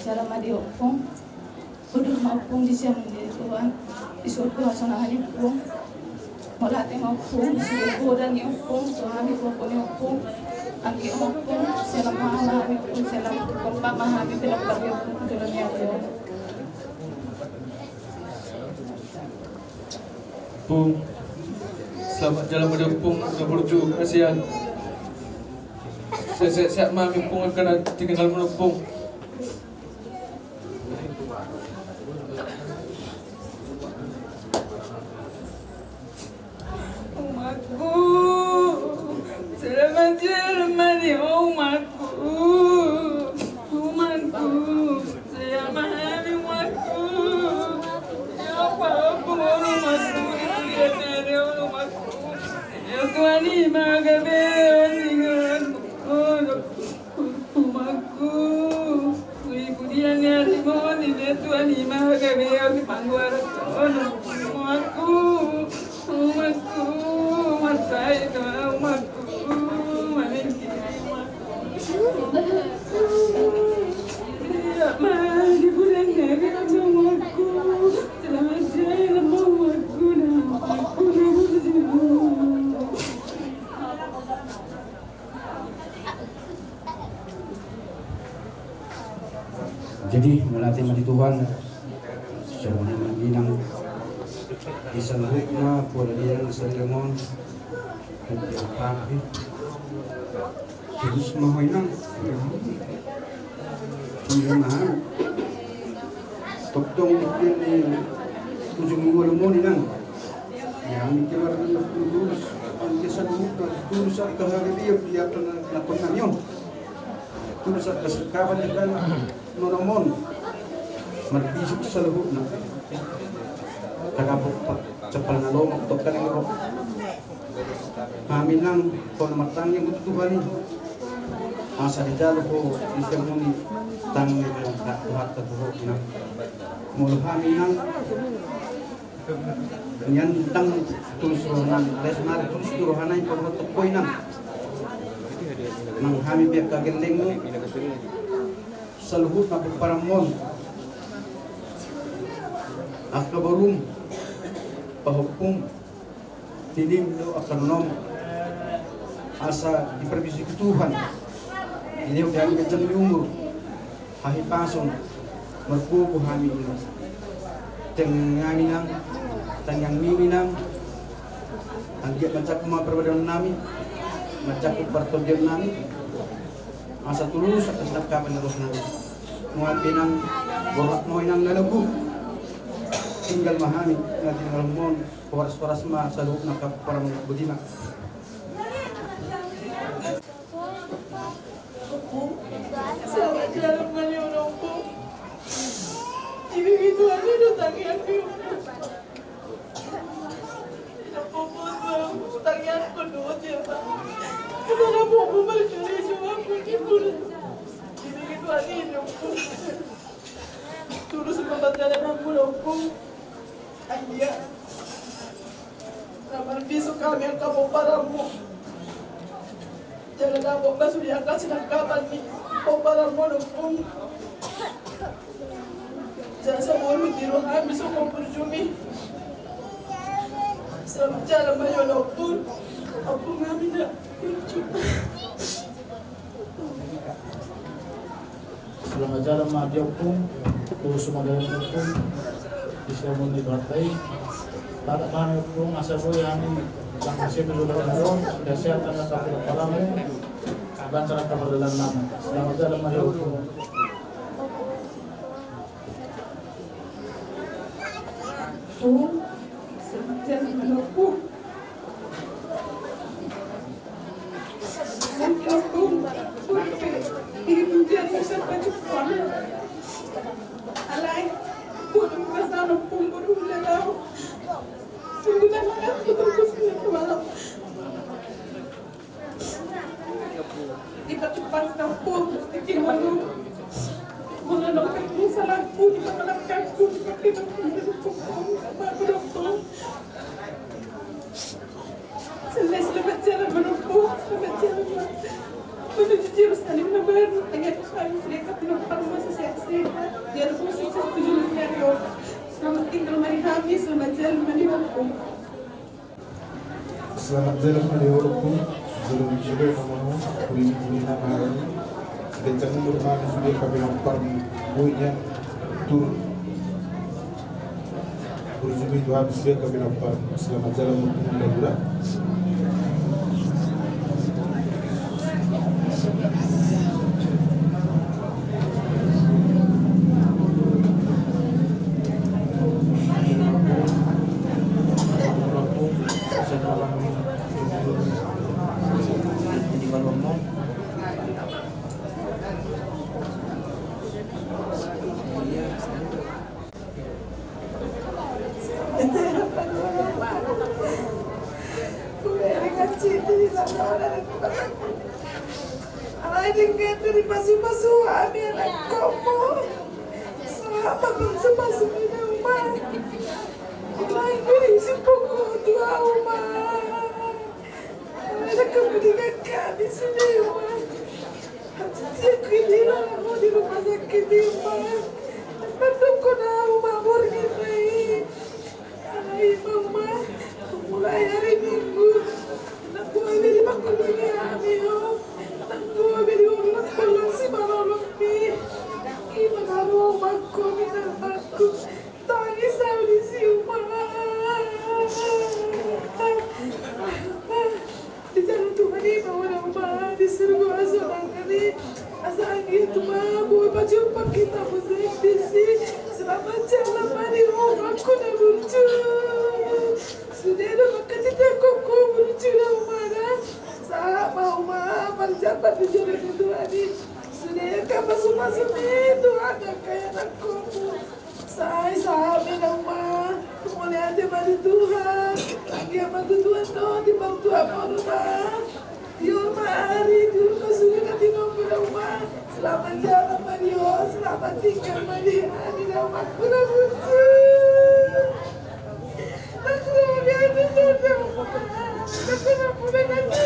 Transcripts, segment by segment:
cara madiopong. Udah maupong di siang di Tuhan. Disuruh hasanah niopong. Malate maupong disuruh dan niopong. Tuhan niopong niopong. Angki maupong sila mahami pong sila pagpamahami pinagpagyopong tulad niya ko. Pung, selamat jalan menempuh menuju ASEAN. Sehat-sehat mami pung akan tinggal menempuh. Umatku, selamat jalan mari umatku, umatku, selamat hari umatku, ya apapun umatku, ya dari umatku, ya Tuhan magabe dengan umatku, ibu dia nyari mohon ini Tuhan magabe di pangguar umatku. Umatku, umat saya itu umatku, tidak mau dibuang dari umatku, selamat jalan umatku, Jadi melatih mati Tuhan semuanya menginang isang na pola dia ng Salomon at Rabi Diyos mahoy nang hindi mahal Toktong ikil ni Tujong Minggulo mo ni nang yang ikilar ng tulus ang kisan mo tulus sa ikahagabiyag diyato na nakunan yun tulus sa kasakaban niya noramon magbisip sa lubog na karapot pa cepal na lomok tok ka nang amin lang kung matang yung tutuhan asa di jalo ko isang muni tang lahat ka buhok na mula amin lang yan tang tulusrohan lesnar tulusrohan ay pagmatukoy na nang hami biyak kagiling mo sa luhut na pagparamon akabarum pahukum tinim do akanom asa diperbisi ke Tuhan ini udah kencang di umur hahi pasong merpuku hami ini tengami nang tangyang mimi nang ang dia mencakup mga perbedaan nami mencakup pertolongan nami asa tulus atas nakapan terus nami mga pinang borak mo inang nalabu tinggal mahami na tinggal mon paras-paras ma sa loob ng parang budina. selamat jalan menyuruh po, ibibituan niyo tangian ko yung pinapupos mo tangian ko doon siya ba kasana po bumalik ka rin siya ako ibibituan niyo po tulus sa pagkakalan ng mulong po Aya, naman biso kami ang kapuparan mo. Jangan ako masulihan ka sinagkapan ni kapuparan mo nung Jangan sa mulu tiro nga biso kong purjumi. Selamat jalan mayo lopun. Ako namin na purjumi. Selamat jalan madiok pun, terus sumadalan pun. Bisa muni berarti tak kami pun asal boleh kami tak masih berjuang dalam sudah siap karena kami dalam dan cara kami dalam nama selamat dalam hidup. Selamat jalan menopung. Menopung, ibu dia bisa pacukan. Alay. Kung kasama pong burong lalaw, sungutan na ako tapos na tumalap. Di ba tupas na po, ikinalo. Mga nakakit mo sa lang po, di ba malakit po, di ba pinagpunta po po, magulong po. Selamat jalan menumpu, selamat jalan menuju Yerusalem na baru. Tanya ko sa iyo, sila ka pinagpang mo sa seksi. Biar po sukses tujuan niyo. Selamat tinggal mari kami, selamat jalan mari hukum. Selamat jalan melihatku, jalan juga kamu, kulit nama ini. Sedang bermain sudah kami lampar buihnya turun. Berjumpa itu habis sudah kami lampar. Selamat jalan melihat. Dari masuk-masuk kami anak kamu selama masuk-masuk di rumah lain berisi pokok tua rumah ada kepentingan kami sendiri rumah hati aku ini mau di rumah sakit di rumah pendukung rumah borgini hai mama mulai hari Minggu anak gue dari makulini kami Tangguh beri ulang pulang si balolong mi. Kita baru aku minta aku. Tangis di siuma. Di jalan Tuhan ini bawa nama di surga seorang kali. Asal gitu mah boy berjumpa kita musik di sini. Selamat jalan mari aku dah lucu. Sudah ada makan tidak koko lucu dah mana. Saat mau menjabat di jalan itu tadi sudah kan masuk-masuk itu ada kayak anak kamu saya sahabat rumah mulai ada bantu Tuhan lagi bantu Tuhan tuh dibantu apa rumah di rumah hari di rumah sudah nanti nombor rumah selamat jalan Mario selamat tinggal Mario di rumah kurang lucu aku lihat itu rumah aku nak pulang nanti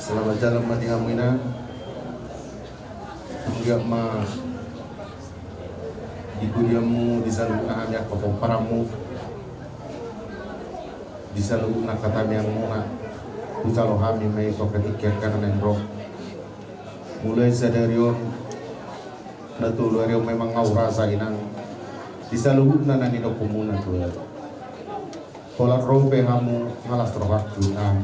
Selamat jalan mati amina. Enggak mah di kudiamu di saluran ya kopong paramu di saluran kata yang muna usalo kami mai ko ketika karena roh mulai sadarion natulur yang memang ngau rasa inang di saluran nani do komuna tuh pola rompe kamu malas terwaktu nang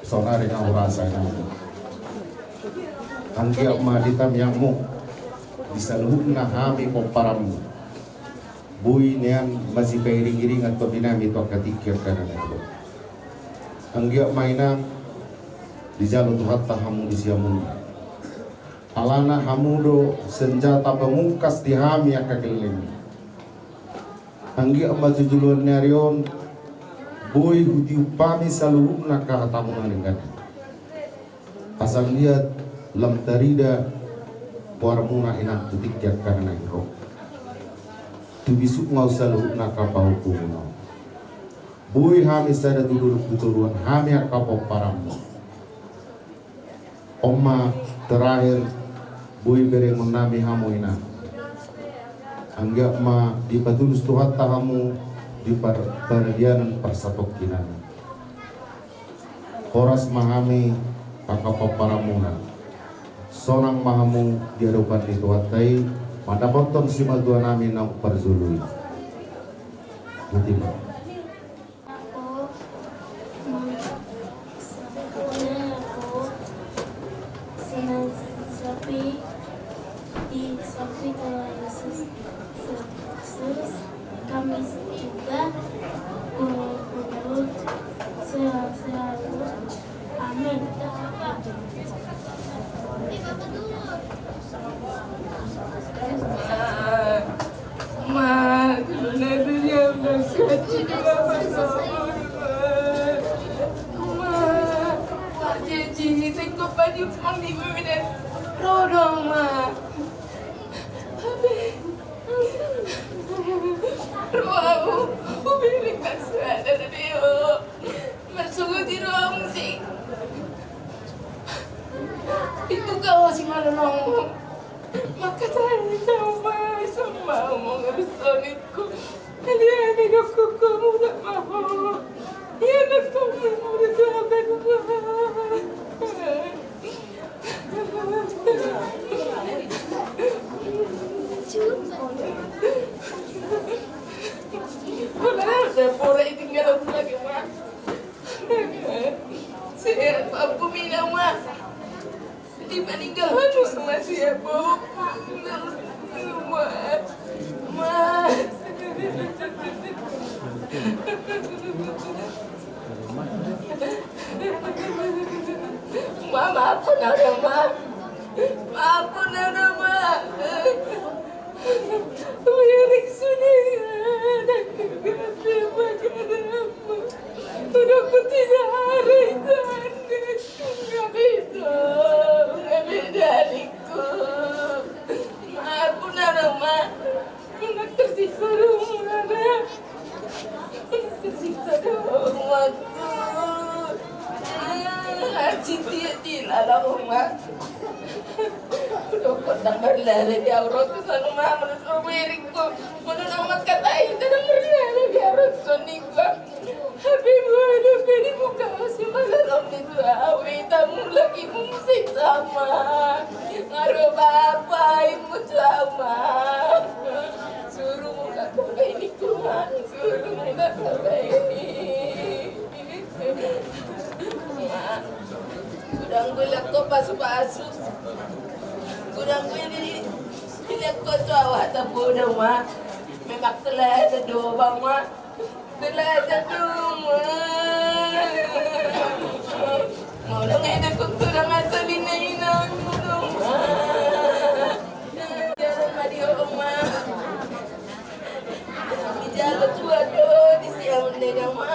sonari ngau rasa inang anggiak ma ditam yang mu di saluran kami ko paramu bui nian masih beriring atau dinami to ketika karena itu anggiak mainang di jalur Tuhan tahamu di siamun alana hamudo senjata pemungkas di hami akageleng anggiak maju julun narion boy huti upami saluhuna kahatamunan dengan asal lihat lam tarida warmuna inak tutik karena itu tu bisuk ngau saluhuna kapau kumuna boy hami sada duduk tuturuan hami akapau paramu Oma terakhir boy bereng menami hamu ina anggap ma di patulus Tuhan tahamu di perdianan persatok kinana horas mahami pakapa paramuna sonang mahamu di hadapan di Tuhan tai pada potong si madua nami nang perzului Mutiba Sapi Tuhan Yesus kami juga menurut selalu amin. Ma, dunia bersuci Ma, jadi tengok baju pun di bawah rodong Ma. Ruamu, umiring ka sa Dio. Marsugod di ruang si. Ito ka o si Malunong mo. Makatayin ka ba sa mamo ng sonit ko. Hindi ako kumuna mo. Yan ang kumuna sa akin mo. Wala, pura itinggalan mo lagi, ma. Siya, papuminaw, ma. Di paninggalan mo sama siya po. Ma. Ma. Ma, maafun na na, ma. Maafun na na, ma. Umirik sulihan. Nagkakasama ka na, ma. Ano ko tinaharay daan? Ngabito. Ngabidalik ko. Maafun na na, ma. Nagtasiksa na, ma. Nagtasiksa na, ma. Cinti lala ko, ma. Dokot nang berlari di aurat ko sa nama menurut umirik ko. Menurut ang magkatayo ka nang berlari di aurat ko niko. Habi mo, pwede mo ka kasi masalam nito. Awita mo lagi mong sama. Ngaro bapay mo sama. Suruh mo ka kagay niko, ma. Suruh mo ka kagay. Ma, gudang gulak ko pasu-pasu. Gudang ini ko tawa tapo na, ma. May maktalaya sa dobang, ma. Talaya sa duma. Mula ngayon ang kultura nga sa linainan mo, ma. Diyan ang mariyo, ma. Ijalo tuwa do, di siyang nila, ma.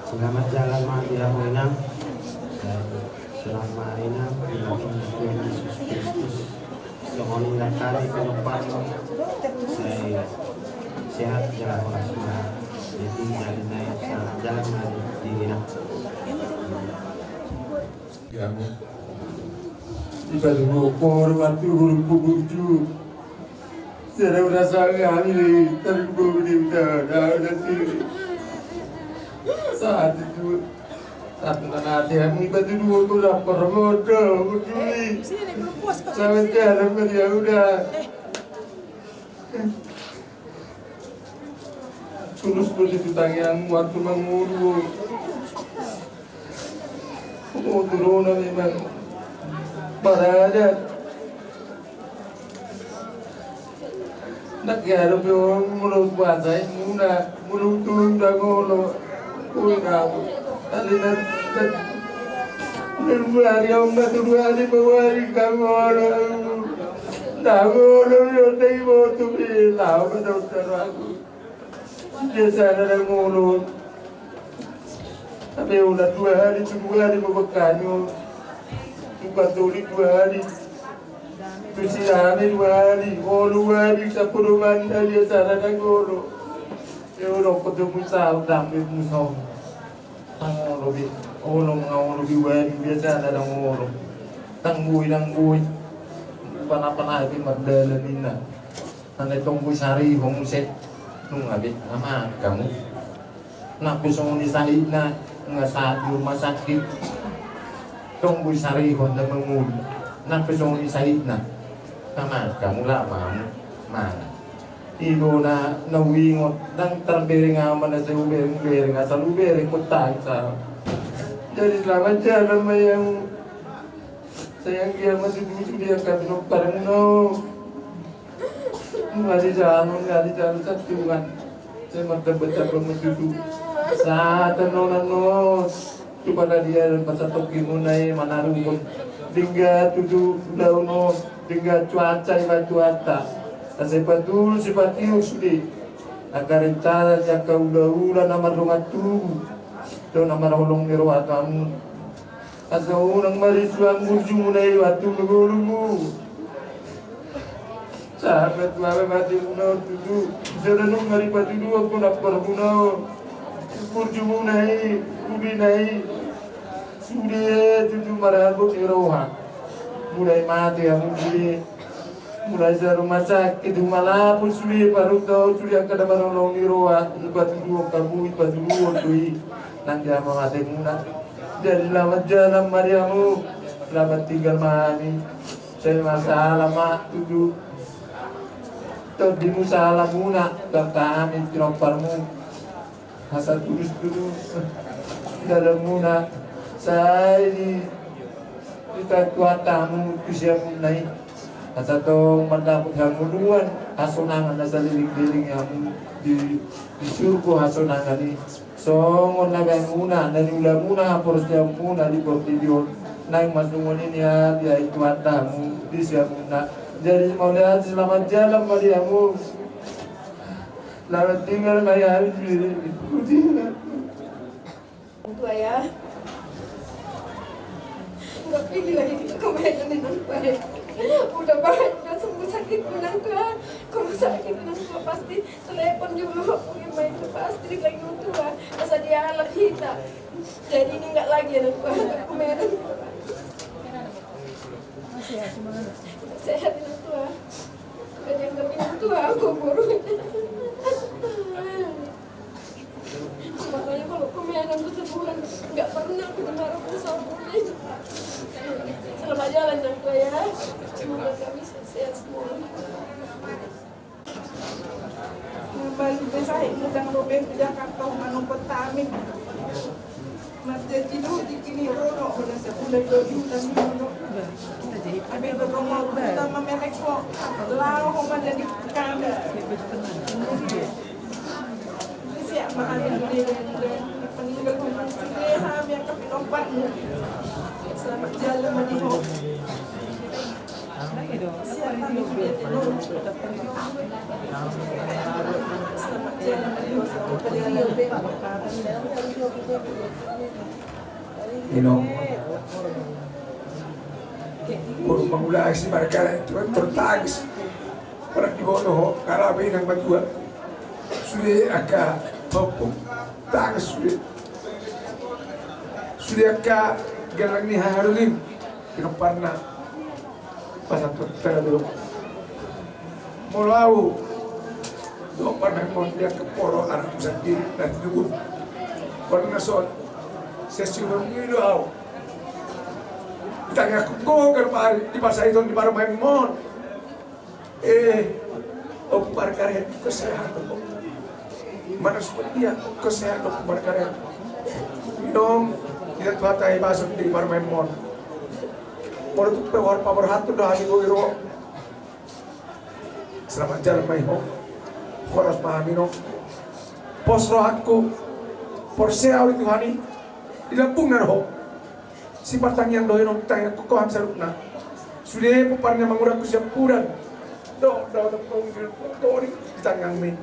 Selamat jalan mati aku inang. Selamat inang Tuhan Yesus Kristus. Semoga kali penumpang saya sehat jalan semua. Jadi jalan mati di inang. Kamu iba dulu waktu huruf buju. Saya udah sangat ini tergubur di udara nanti. Saat itu satu nanti kami berdua tu lapar bodoh begini. Sampai jalan dia udah terus begitu tangan waktu mengurus. Oh turun memang pada nak kira orang mulut bahasa muna mulut tu dah ngolo. Uy kamu, tadi nanti hari om nanti 2 hari bawari kamu orang, nago orang yang tadi mau tu bilang pada dokter aku, dia sana dah mulut, tapi udah 2 hari 3 hari bebekannya, bukan tulis 2 hari, tu siapa 2 hari, 2 hari 10 mana dia sana dah ngolo. Orang ketemu saudara di musuh, orang lebih baik biasa ada orang tanggui, panah itu model nina, anda tunggu sari homset, nunggu nama kamu, nak kusung disahid na nggak saat di rumah sakit, tunggu sari honda mengul, nak kusung disahid na, nama kamu lah mana. Ibu na nawingot nang terbering aman na sa ubering asal ubering kutay sa jadi selamat jalan mayang sayang dia masih dulu dia akan parang no. Ngali jalan satuan. Saya mata-mata bermenuju saat no kepada dia dan pasatok kimunai manarung tinggal tujuh dauno tinggal cuaca cuaca saya patul sipatiu sudi agar rencana jaka udah nama rumah tu do nama holong niro atamu asa unang mari suang muju munai watu lugu sahabat mama mati munau tuju serenung mari pati dua aku nak munau muju munai ubi nai sudah tuju marabu niroha mulai mati ya mulai dari rumah sakit malah pun sudah baru tahu sudah kada marolong niroha ibat dua kamu ibat dua tuh nanti ama mati muna jadi selamat jalan Mariamu selamat tinggal mani saya masalah mak tuju terdimu salah muna dan kami tiroparmu asal tulus dulu dalam muna saya kita kuatamu kusiamu naik asal tong mendapat hamuluan hasonangan asal liling-liling yang di surga hasonangan ini songon nabi muna dari ulah muna porosnya muna di portidio naik masnungun ini ya dia kuatamu di siamu jadi mau lihat selamat jalan Mariamu selamat tinggal Maria tinggal tua ya nggak pilih lagi kebanyakan dengan baik udah banyak sembuh sakit menang tua kalau sakit menang tua pasti telepon juga gimana itu pasti lagi tua masa dia alat kita jadi ini nggak lagi anak tua kemarin sehat anak tua dan yang lebih tua aku buruk makanya kalau kemarin kesembuhan nggak pernah aku dengar aku sampai selamat jalan yang tua ya semoga kami sehat semua balik besar mudang robek Jakarta manung petamik masjid itu di kini rono udah sepuluh dan rono abi beromong utama merek kok lau homa jadi kami siap makan dia peninggal homa dia yang kepinompat selamat jalan madiho siap kami selamat jalan madiho Puro mangula si Marikara itu tertagis para di bono karabe ng batua sudah aka popong tagis sudah aka galang ni harulim pinaparna pasatu terlalu mulaw do parna mo dia ke poro anak sendiri dan dulu parna son sesi ngido aw tanya ko kerpari di pasar itu di baru main mon opar karya kesehatan mana seperti ya kesehatan opar karya minum tidak batai basuk di baru main mon mau tuh pewar power hatu dah hari iro selamat jalan main ho koras pahami no pos rohatku porsea itu hani di lampungan ho si patang yang doy nong tanya ko ham sarupna sudah puparnya mangurang ku siap puran do ri tangang mi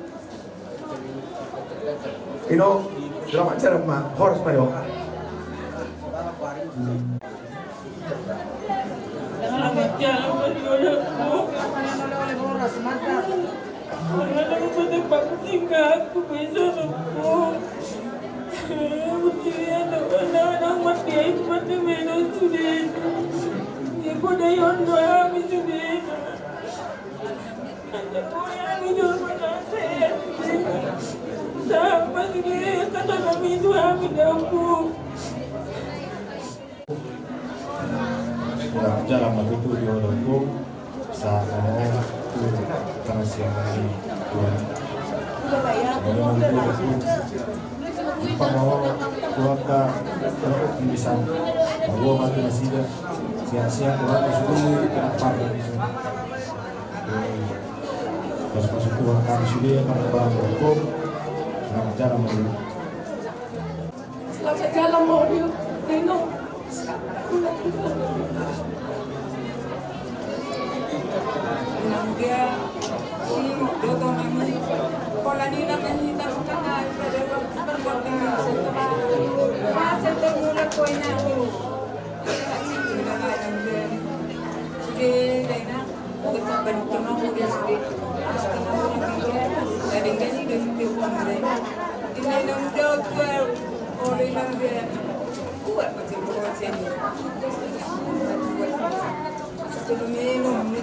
selamat jalan ma horas mayo selamat jalan aku besok jalan begitu di orangku saat itu karena siang hari Tuhan mau keluarga terus bisa bahwa mati masih siang-siang orang sudah kenapa lagi pas masuk Tuhan kami sudah karena barang hukum dengan cara mobil. Selamat jalan mobil, Nino. Dia si Dodo kami, kalau ni nak kita bukan ada perbuatan masa termula koina tu. Jadi dah kita balik mau dia sedih. Kita orang dia dari ni dia sedih orang dia. Ini nam doktor orang nam dia kuat macam orang sini. Sebelum minum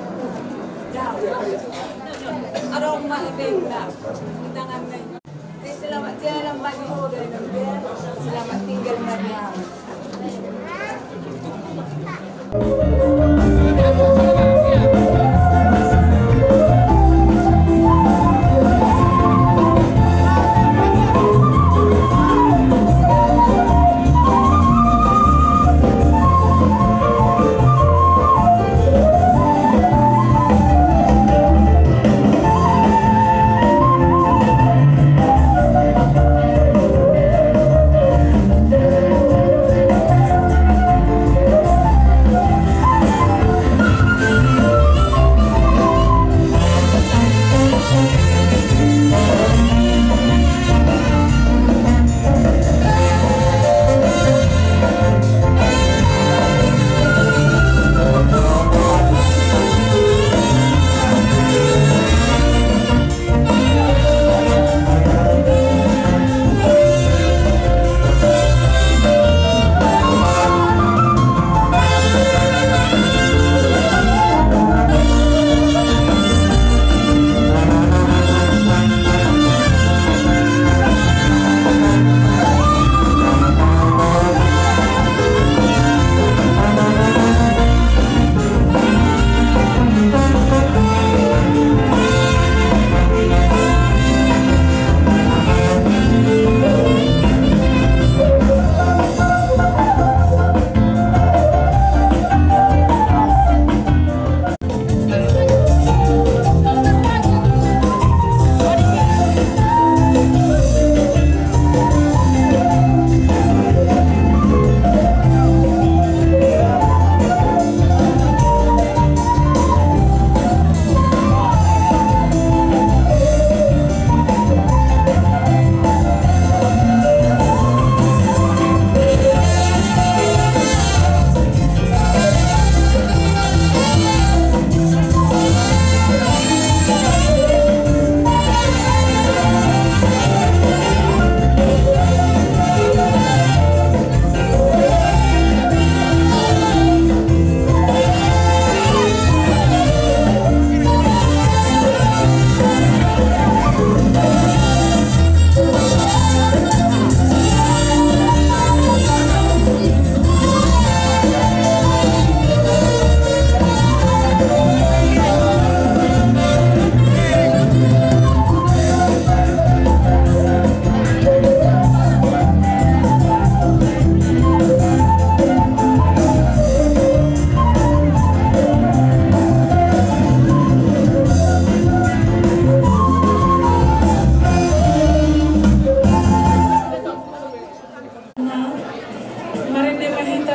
aroma benda di tangan saya. Selamat jalan bagi orang dan selamat tinggal Maria.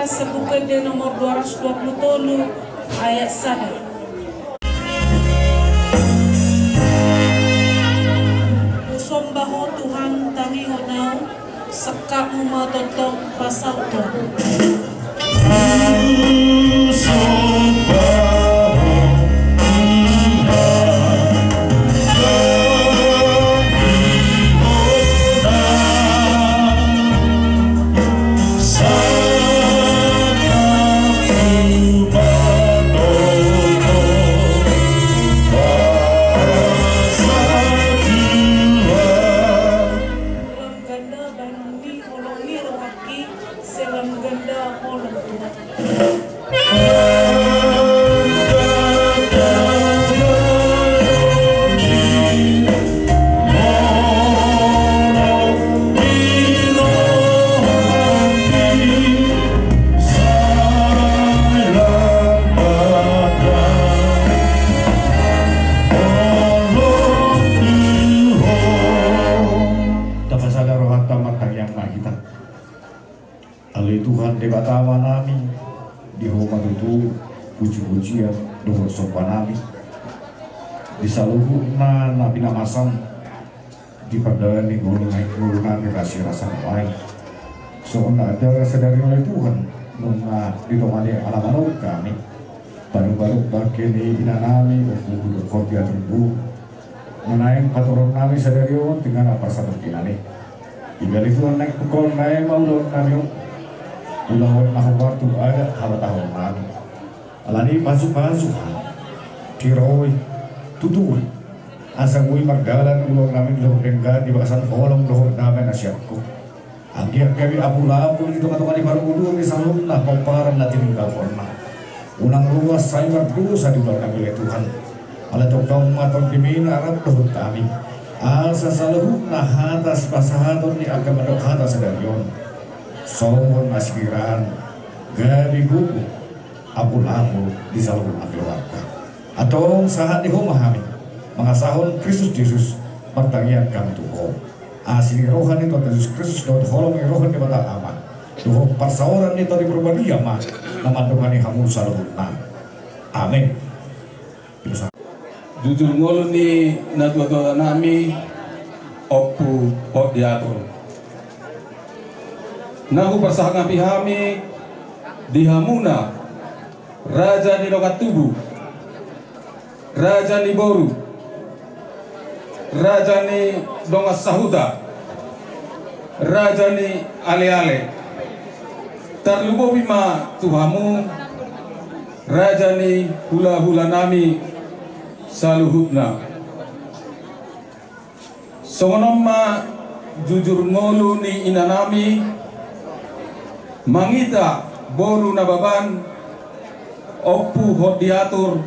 Sebuah nomor 227 ayat 1. Usombaho Tuhan tangi honau sekak matontong pasal Tuhan. Selam ganda katama nami di homa itu puji-pujian doa sopan nami di saluhu na nabi namasam di perdalan di gulung nami rasa lain so ada sadari oleh Tuhan nuna ditomani alam-alam kami baru-baru bakini inanami untuk kopiah terbu menaik paturon kami sadarion dengan apa satu kinani jika itu naik pukul naik mau kami ulawan waktu ada hal tahun kami alani pasu-pasu tiroi tutuin asa gue margalan ulong namin lohong denggan di bakasan holong lohong namin nasyapko anggiang kami abu-labu itu kata-kata baru udu di salum na komparan na tininggal forma unang luas saya berdosa di belakang milik Tuhan ala tokong matong dimin arab lohong kami asa saluhuk na hatas pasahaton ni agama dok hatas sadarion somon maskiran gabi gugu abu-labu di salum keluarga atau saat di rumah kami mengasahon Kristus Yesus pertanyaan kami tuh asli rohani Tuhan Yesus Kristus dan holong rohani pada aman tuh persawaran itu di berbagi mah nama Tuhan yang kamu selalu amin. Jujur ngolu ni natua nami opu diatur nahu persahangan pihami dihamuna raja di lokat tubuh raja ni boru raja ni dongas sahuta raja ni ale-ale tarlubo bima tuhamu raja ni hula-hula nami saluhutna songonomma jujur ngolu ni inanami mangita boru nababan oppu hot diatur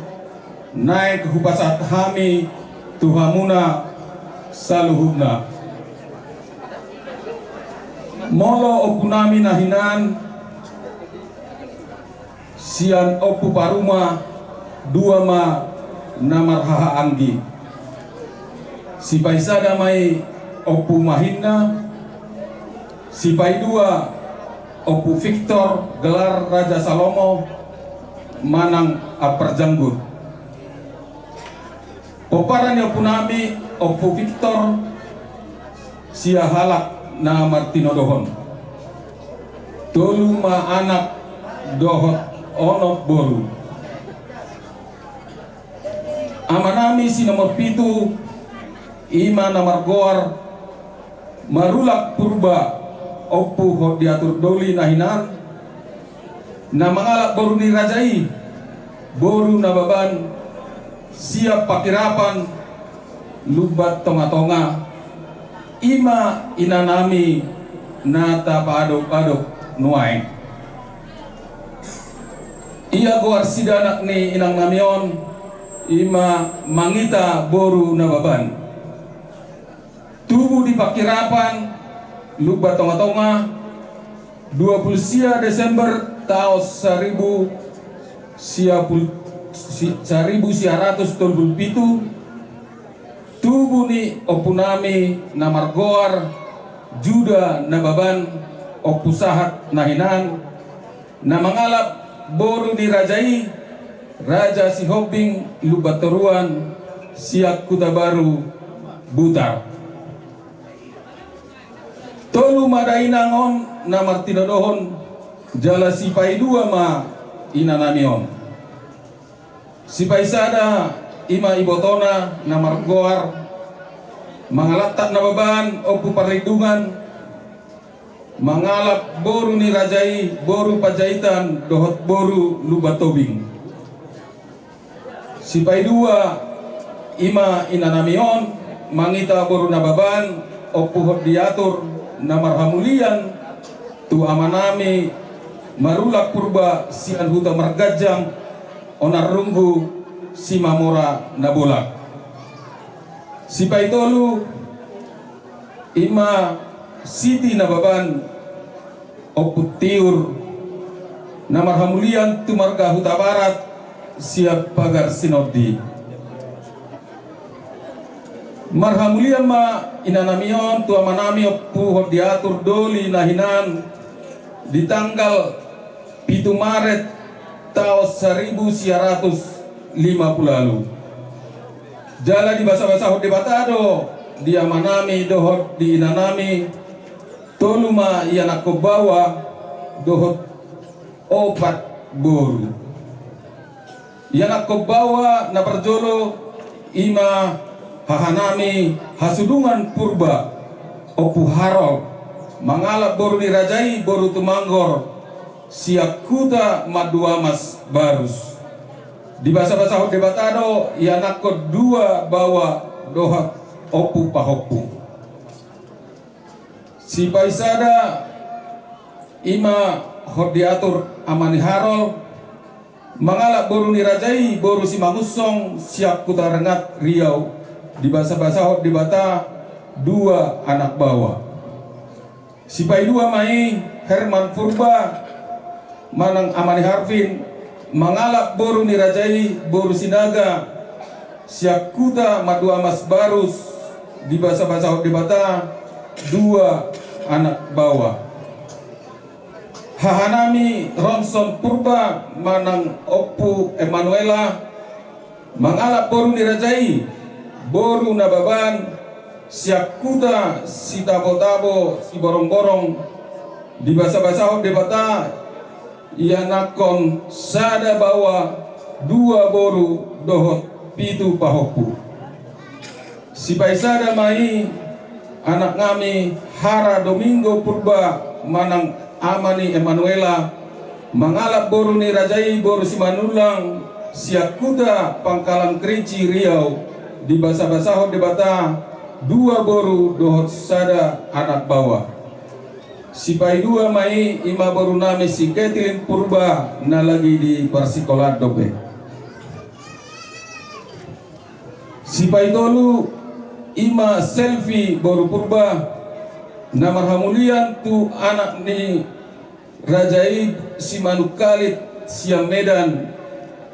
naik hubasat hami tuhamuna saluhubna molo oppu nami nahinan sian oppu paruma dua ma namarhaha anggi sipai sada mai oppu mahinna sipai dua oppu Victor gelar Raja Salomo manang aperjanggut poparan yang punami oppu Victor sia halak na Martino dohon tolu ma anak dohon onok boru amanami si nomor pitu ima namar goar marulak purba oppu hot diatur doli nahinan na mangalak boru ni rajai boru nababan siap pakirapan lubat tonga-tonga ima inanami nata padok-padok nuai iya goar sidanak ni inang namion ima mangita boru nababan tubuh di pakirapan lubat tonga-tonga 20 Desember tahun 1977 tubuh ni opunami namargoar juda nababan opusahat nahinan namangalap boru di rajai raja si hobing lubatoruan siak kuta baru butar tolu madainangon na Martino dohon jala sipai dua ma inanamion sipai sada ima ibotona na margoar mangalatak na baban opu parlindungan mangalap boru ni rajai boru pajaitan dohot boru lubatobing sipai dua ima inanamion mangita boru nababan opu hot diatur na marhamulian tu amanami marulak purba si anhuta margajang onarunggu si mamora nabolak si paitolu ima siti nababan oputiur na marhamulian tu marga huta barat siap pagar sinodi marhamulian ma inanamion tu amanami oppu hot diatur doli nahinan di tanggal 7 Maret tahun 1950 lalu. Jala di basa-basa di batado, dia manami dohot di inanami, toluma ianak bawa dohot opat boru. Ianak bawa na perjolo ima hahanami hasudungan purba opu harol mangalap boru dirajai boru tumanggor siakuta maduamas barus. Di basa-basa di batado ianak dua bawa doha opu pahopu. Si paisada ima hot diatur amani harol mangalap boru nirajai boru si mangusong siap kuta rengat Riau. Di basa-basa hot di bata 2 anak bawa. Si pai 2 mai Herman Purba manang amani Harvin mangalap boru nirajai boru sinaga siap kuta madu amas barus. Di basa-basa hot di bata 2 anak bawa. Hahanami Ronson Purba manang Opu Emanuela mangalap boru nirajai boru nababan siakuta si tabo-tabo si borong-borong. Di basa-basa di bata ia nakon sada bawa 2 boru dohot 7 pahopu. Si paisada mai anak ngami Hara Domingo Purba manang Amani Emanuela mangalap boru nirajai boru si manulang siakuta Pangkalan Kerinci Riau. Di basa-basa di bata 2 boru dohot sada anak bawah. Si pai 2 mai ima boru nami si Ketilin Purba na lagi di Persikolat dope. Si pai tolu ima Selfie boru Purba na marhamulian tu anak ni Rajaib si Manukalit siang Medan.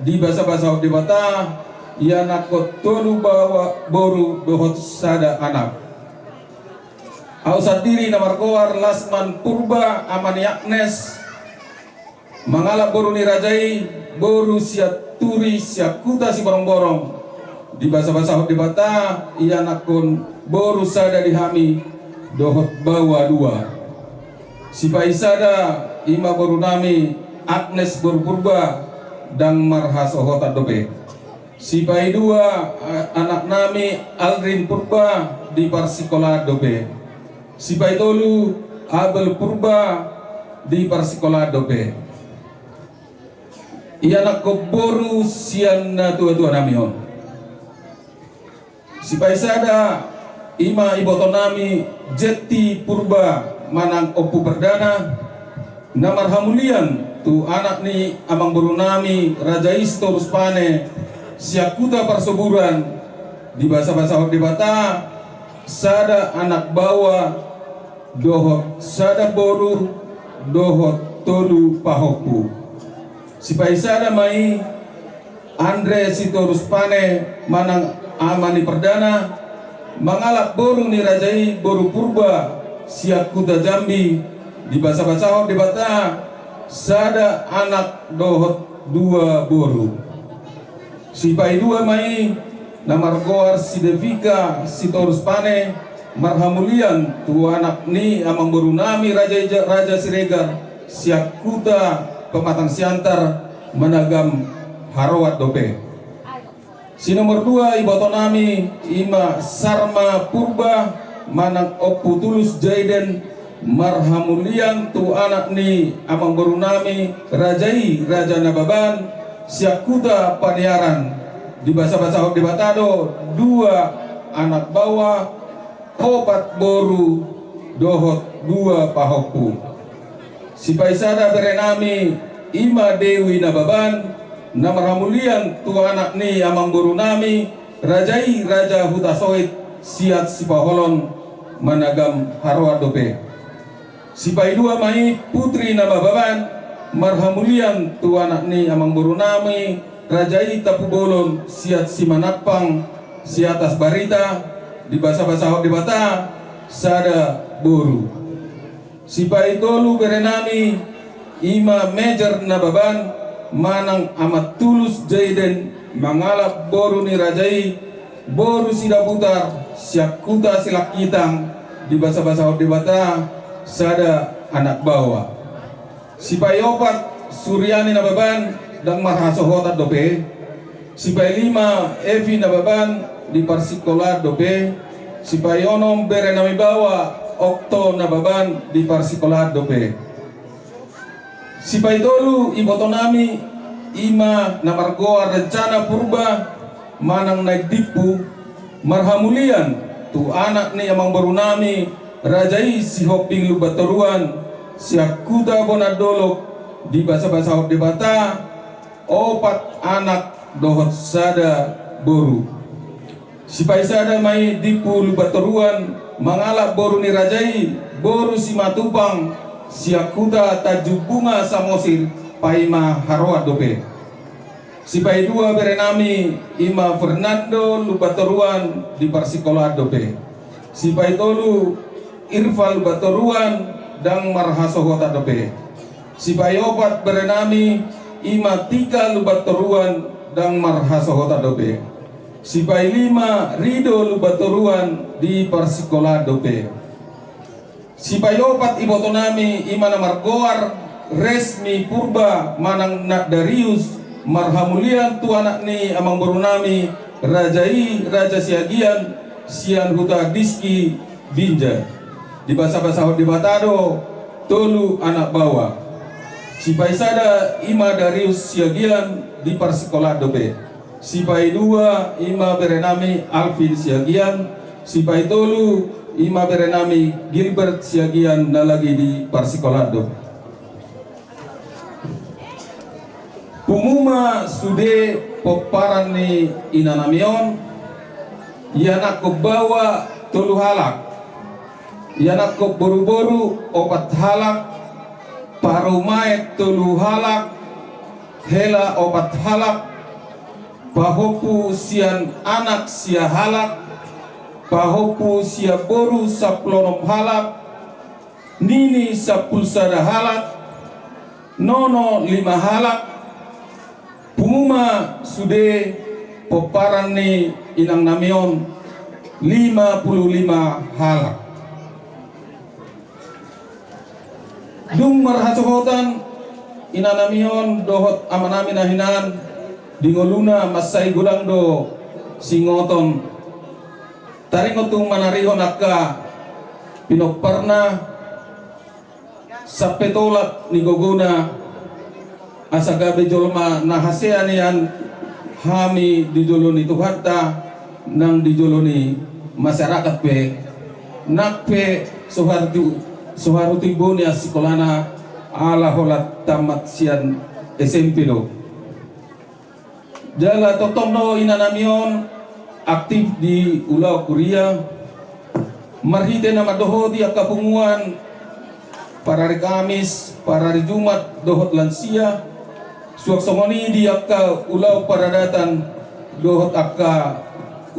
Di basa-basa di bata ia nakot tolu bawa boru dohot sada anak. Ausat diri na markoar Lasman Purba Amani Agnes mangalap boru nirajai boru siat turi siat kuta si borong-borong. Di basa-basa di bata ia nakon boru sada dihami dohot bawa 2. Si paisada ima boru nami Agnes boru Purba dan marhasohota dope. Si pai 2 anak nami Aldrin Purba di Persikolat dope. Si pai tolu Abel Purba di Persikolat dope. Ia nak boru sian na tua-tua namion. Si pai sada ima iboto nami Jeti Purba manang Opu Perdana na marhamulian tu anak ni amang boru nami Raja Isto Ruspane siakuta persuburan. Di basa-basa di bata sada anak bawa dohot sada boru dohot tolu pahopu. Si paisada mai Andre Sitorus Pane manang Amani Perdana mangalap boru nirajai boru Purba siap kuda Jambi. Di basa-basa di bata sada anak dohot 2 boru. Si pai 2 mai namar goar si Devika Sitorus Pane marhamulian tu anak ni amang boru nami Raja Siregar siap kuta Pematang Siantar Managam Harawat dope. Si nomor 2 iboto nami ima Sarma Purba manang Opu Tulus Jaiden marhamulian tu anak ni amang boru nami Rajai Raja Nababan siap kuta Paniaran. Di basa-basa di batado 2 anak bawah 4 boru dohot 2 pahopu. Si paisada berenami ima Dewi Nababan na marhamulian tu anak ni amang boru nami Rajai Raja Hutasoit siat si paholon Managam Harawat dope. Si pai 2 mai Putri Nababan marhamulian tu anak ni amang boru nami Rajai Tapubolon siat si Manapang si atas Barita. Di basa-basa di bata sada boru. Si pai tolu berenami ima Major na baban manang amat tulus jaiden mangalap boru ni rajai boru sida putar syakuta silak kitang di basa-basa debata sada anak bawa sipayopat Suryani na baban dang marhasohota dope sipay 5 Evi na baban di parsikolar dope sipayonom bere na bawa Okto na baban di parsikolar dope sipay tolu ibotonami ima na margoa rencana purba manang nagdipu marhamulian tu anak ni amang barunami rajai si hoping lubatoruan siakuta bonadolok di basa-basa debata 4 anak dohot sada boru sipay sada may dipu lubatoruan mangalap boru ni rajai boru si matupang siakuta tajubunga samosir paima haroa dope sipay 2 berenami ima Fernando lubatoruan di parsikola dope sipay 3 Irfan lubatoruan dang marhasohota dope sipay 4 berenami ima Tika lubatoruan dang marhasohota dope sipay 5 Rido lubatoruan di parsikola dope sipay 4 ibotonami ima na margoar resmi purba manang Darius marhamulian tu anak ni amang barunami rajai raja siagian sian huta diski binja di basa-basa debatado tolu anak bawa sipay sada ima Darius siagian di parsikola dope sipay 2 ima berenami Alvin siagian sipay tolu ima berenami Gilbert siagian na lagi di parsikola dope pumuma sude poparan ni inanamion yanak ko bawa tulu halak yanak ko boru-boru 4 halak parumay tulu halak hela 4 halak pahopu sian anak sia halak pahopu sia boru 10 halak nini 10 sada halak nono 5 halak pumuma sude poparan ni inang namion 55 halak dung marhasohotan inang namion dohot amanami nahinan dingoluna masay gudang do singoton taringotung manarihon akka pinoparna sapetolat ni gogona asagabe jolma na haseanian hami dijoloni tuhatta nang dijoloni masyarakat pe nakpe soharuti bonia sekolana ala holat tamat sian SMP do jala totono inanamion aktif di Ulau Kuria marhite nama doho di akapunguan para hari Kamis para hari Jumat dohot lansia suak somoni di akka ulau paradatan dohot akka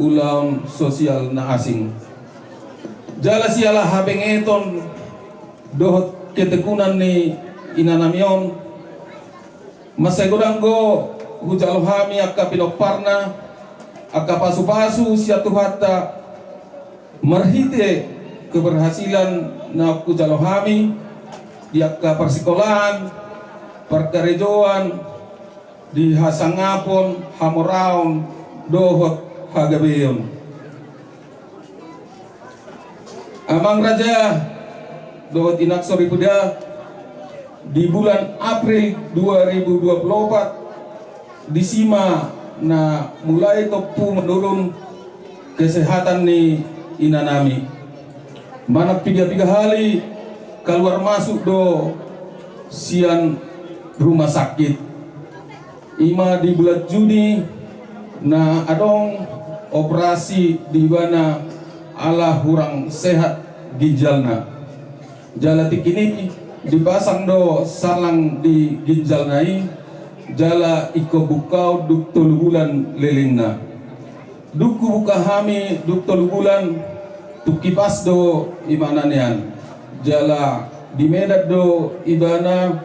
ulau sosial na asing jala siala habengeton dohot ketekunan ni inanamion masay godanggo hujalo hami akka pinoparna akka pasu-pasu siatu hatta marhite keberhasilan na hujalo hami di akka persekolahan pergerejoan di hasangapon hamoraon dohot hagabeon amang raja dohot inaksori puda di bulan April 2024 di Sima na mulai topu menurun kesehatan ni inanami mana 3 kali keluar masuk do sian rumah sakit ima di bulan Juni na adong operasi di mana ala hurang sehat ginjalna jala tikini dipasang do salang di ginjalnai jala iko bukau duk 3 bulan lelingna duku buka hami duk 3 bulan tukipas do imananian jala di medad do ibana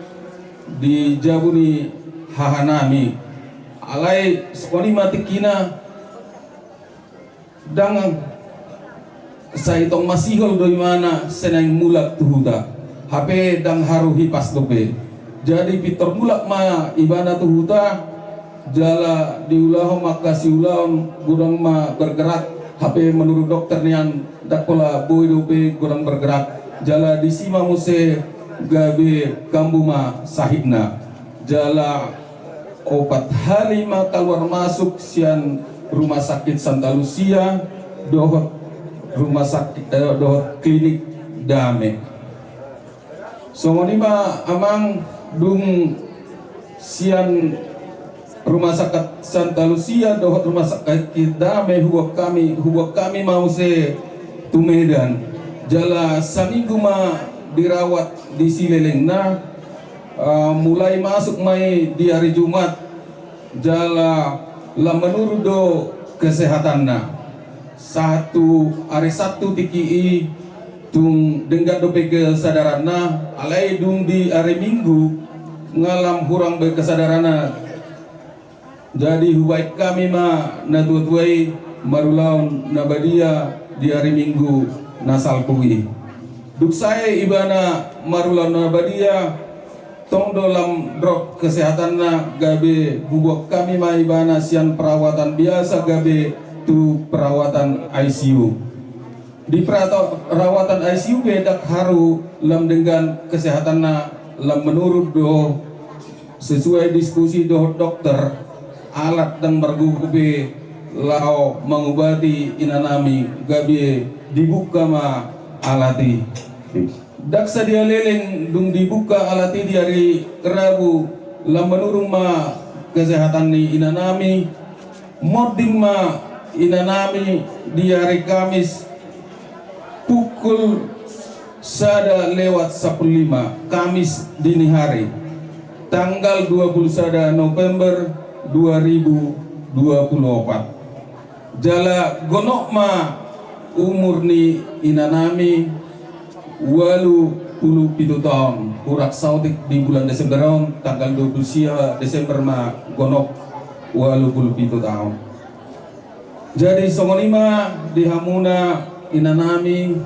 di jabuni hahanami alai sekali mati kina dangang saya tong masihol doi mana senang mulak tuhuta HP dang haru hipas dope jadi pitor mulak ma ibana tuhuta jala diulah maka si ulam gurang ma bergerak HP menurut dokter nian dakola boy dope gurang bergerak jala disima muse gabe kambuma sahibna jala opat hari ma keluar masuk sian rumah sakit Santa Lucia dohot rumah sakit dohot klinik Dame songonima amang dung sian rumah sakit Santa Lucia dohot rumah sakit Dame huwak kami mau se tu Medan jala saminggu ma dirawat di Silelengna mulai masuk mai di hari Jumat jala la menurut do kesehatanna satu hari Sabtu tiki tung denggat do kesadaranna alai dung di hari Minggu ngalam hurang berkesadaranna jadi hubaik kami ma natutuai marulaun nabadia di hari Minggu nasal kui duk saya ibana marulaun nabadia tong dalam drop kesehatanna gabe bubuk kami ma ibana sian perawatan biasa gabe tu perawatan ICU di perawatan ICU bedak haru lam dengan kesehatanna lam menurut do sesuai diskusi do dokter alat dan bergube lao mengobati inanami gabe dibuka ma alati daksa dia leleng dung dibuka alati di hari Rabu lam menurut ma kesehatan ni inanami moding ma inanami di hari Kamis pukul 1:15 Kamis dini hari tanggal 21 November 2024 jala gonok ma umur ni inanami 87 tahun urak sautik di bulan Desember tanggal 20 Desember ma gonok 87 tahun jadi songonima di hamuna inanami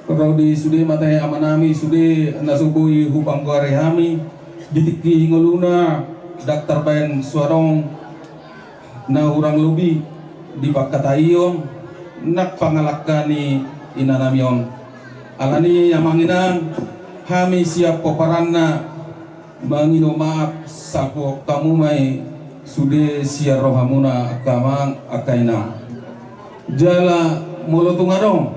kalau di sude matai amanami sude nasubui hupang gore hami ditiki ngoluna daktar pen suarong na urang lubi di pakatayon nak pangalakani inanamion alani yamanginang hami siap poparanna mangino maaf sapo kamu mai sude siar rohamuna akamang akaina jala molotungadong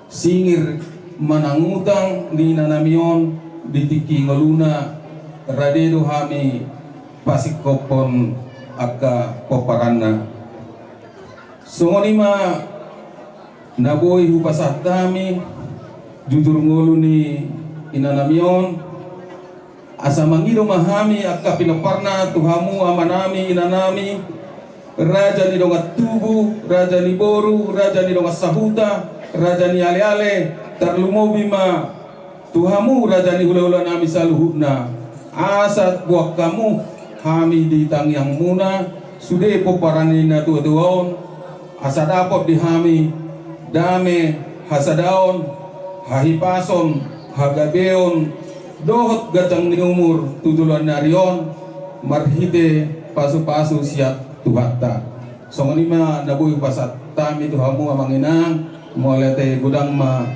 singir manangutang di nanamion ditiki ngoluna radedo hami pasikopon aka poparanna songonima naboy hupasat kami jujur ngolu ni inanamion asa mangido mahami aka pinoparna tuhamu amanami inanami raja ni dongat tubu raja ni boru raja ni dongat sahuta raja ni ale-ale tarlumobi ma tuhamu raja ni hula-hula nami saluhutna asat buak kamu kami di tangyang muna sude poparani na tuwa-tuwaon asa dapat dihami dame hasadaon hahipason hagabeon dohot gatang ni umur tutulan narion marhite pasu-pasu siat tuhata songonima nabuy pasat tami tuhamu amanginang molete gudang ma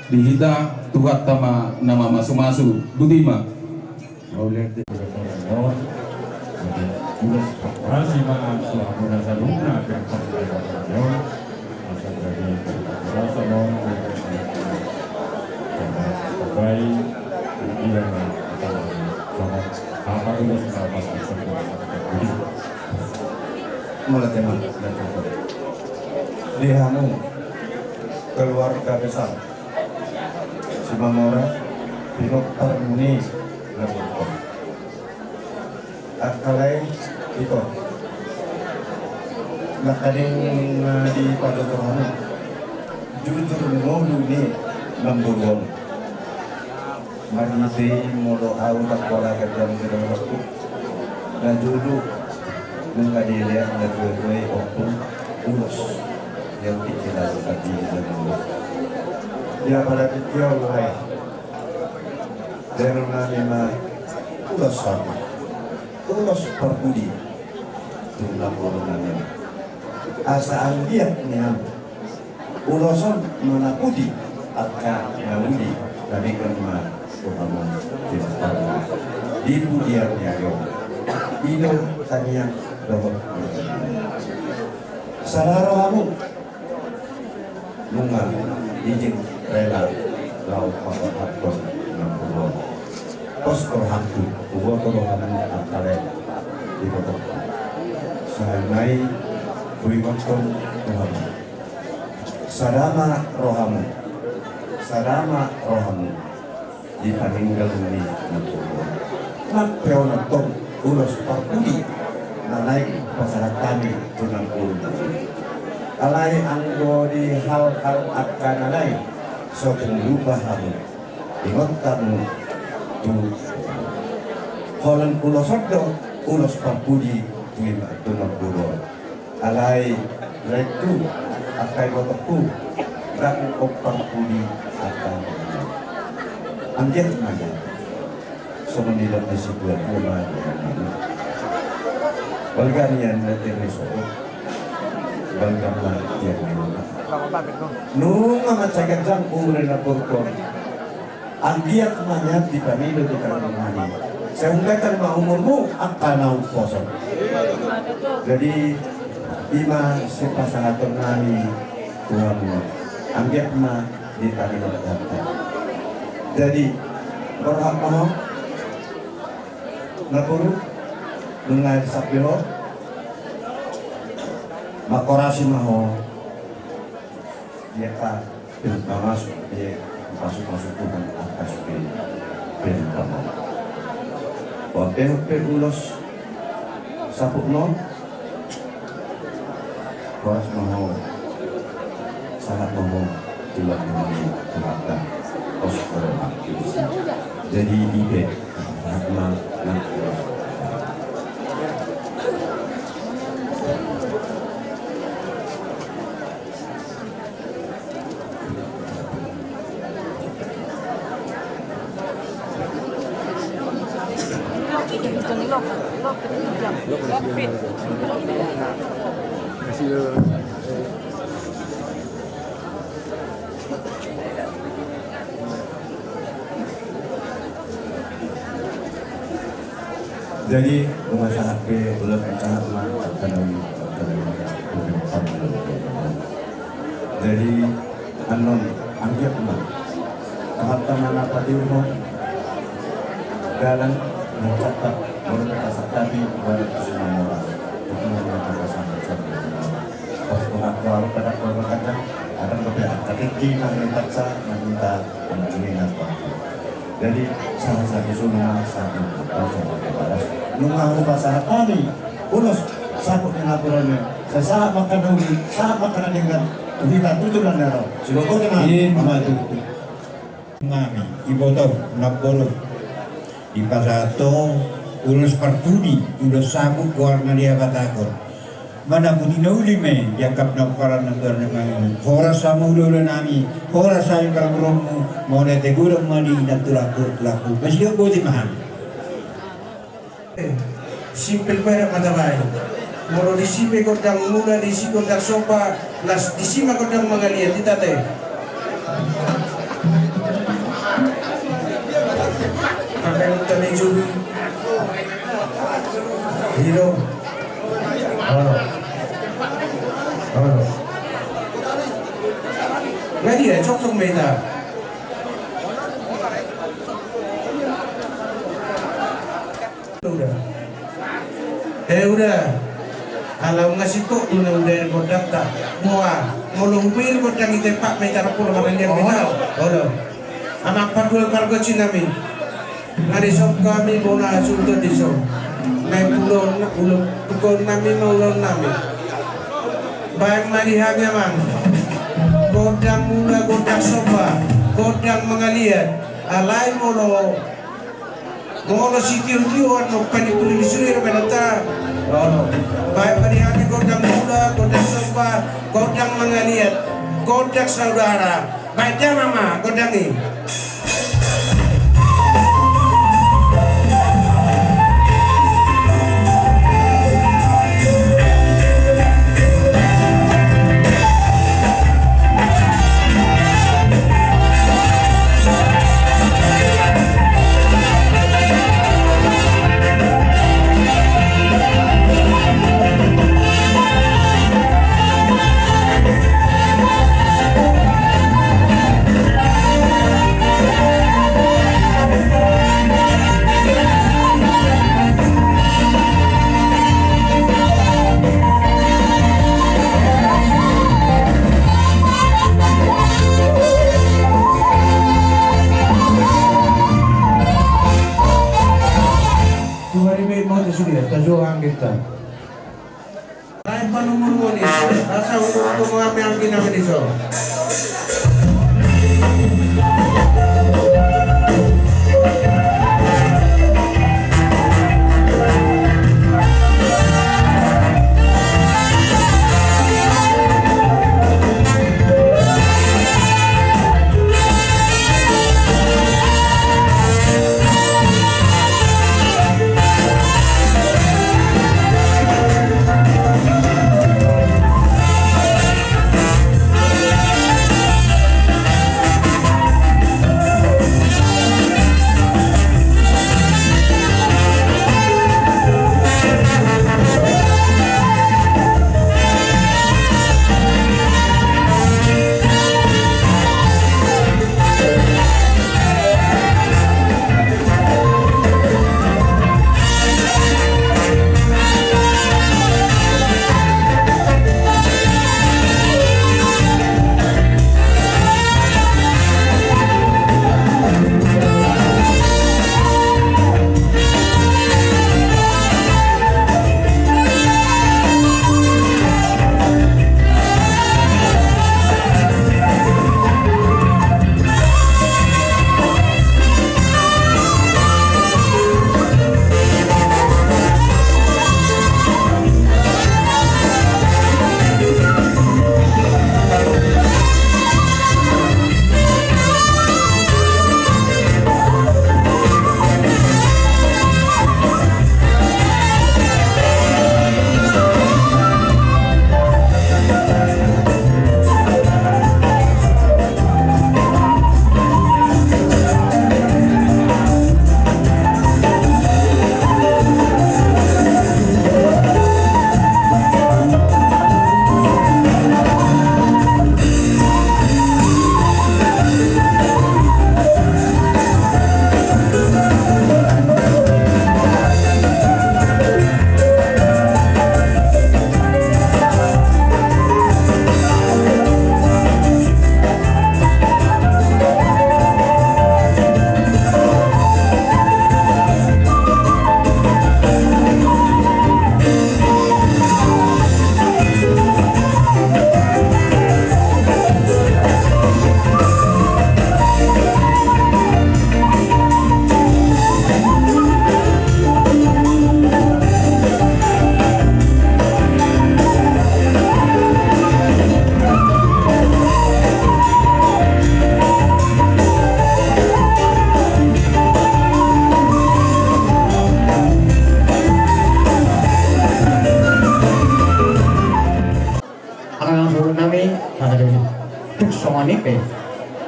dihita tuhata ma nama masu-masu budima olete masih maaf suatu rasa luka dan percaya asal dari rasa long baik dia sangat apa itu sangat mulai tema lihamu keluarga besar Simamora Pinok Harmoni Lampung akalai itu nakading di padotohan jujur ngolu ni number 1 Mariti molo au takwala kadang berlaku dan dulu mengadilia dan berbuai okun ulos yang dikira tadi dan ulos dia pada kecil mulai dan nama ulos sama ulos berbudi jumlah orangnya asal dia niam ulosan mana putih akan ngawudi dari kelima Tuhan di budiarnya yo ino tanya dohot saudara kamu lunga izin rela laut pakot hakon nangkulo pos korhantu ugo tolongan akale di kota sahanai buimakon Tuhan sadama rohamu di paninggal ini napeo natong ulos parpudi na naik masyarakat kami tunang ulo alay anggo di hal-hal akan alay so pengubah kamu ingat kamu tu holan ulos do ulos parpudi tunang ulo alay retu akai botoku dan parpudi akan anjir mana sama di dalam sebuah rumah balganian letih resok balgamlah yang nunga macakan jam umur na porkon angiat manyat di pamilu di kanumani sehingga kan umurmu akan naung kosong jadi lima sepasangan nani Tuhanmu angiat ma di pamilu jadi berhak mahu naburu dengan sapiro makorasi mahu dia tak masuk dia masuk Tuhan atas pilih kamu waktu ulos sapuk no koras mahu sangat mahu tulang ini terhadap jadi ide nama jadi rumah sangat belum sangat jadi anon anggap mah teman-teman apa di rumah dalam mencatat berkata tadi baru semua orang untuk mengatakan sama-sama pas mengaku pada keluarga ada beberapa tapi meminta meminta mengingat jadi salah satu sunnah satu balas nungahu bahasa kami ulos sabuk yang aturannya saya makan dulu saat makanan dengan kita tujuh dan darah sudah kau dengan maju ngami iboto nakbolo di pasato ulos parpudi ulos sabuk warna dia batakor mana pun inaulime yakap na para nagdar naman horas sa mulo nami horas sa yung karangrongo mo na tegurang mali na tulaku masih ko di mahal simple pera matabay moro disipe kodang mula disi kodang sopa las disima kodang mangalia titate akan tani jubi hero cái gì để chốc trong mình à udah kalau ngasih kok udah kodak tak mua ngolongpil kodak itu pak mencari pulau makan yang final anak padul kargo cinami ngadi sok kami bona sultan di sok naik pulau tukon nami maulon nami baik mari hanya mang godang mula godang soba godang mengalian alai mono sitio ano panipuri suri benata baik paniati kodang muda kodang sofa kodang mengaliat kodang saudara baiknya mama kodangi kita. Lain panumur ni, rasa untuk mengambil yang kita menisau.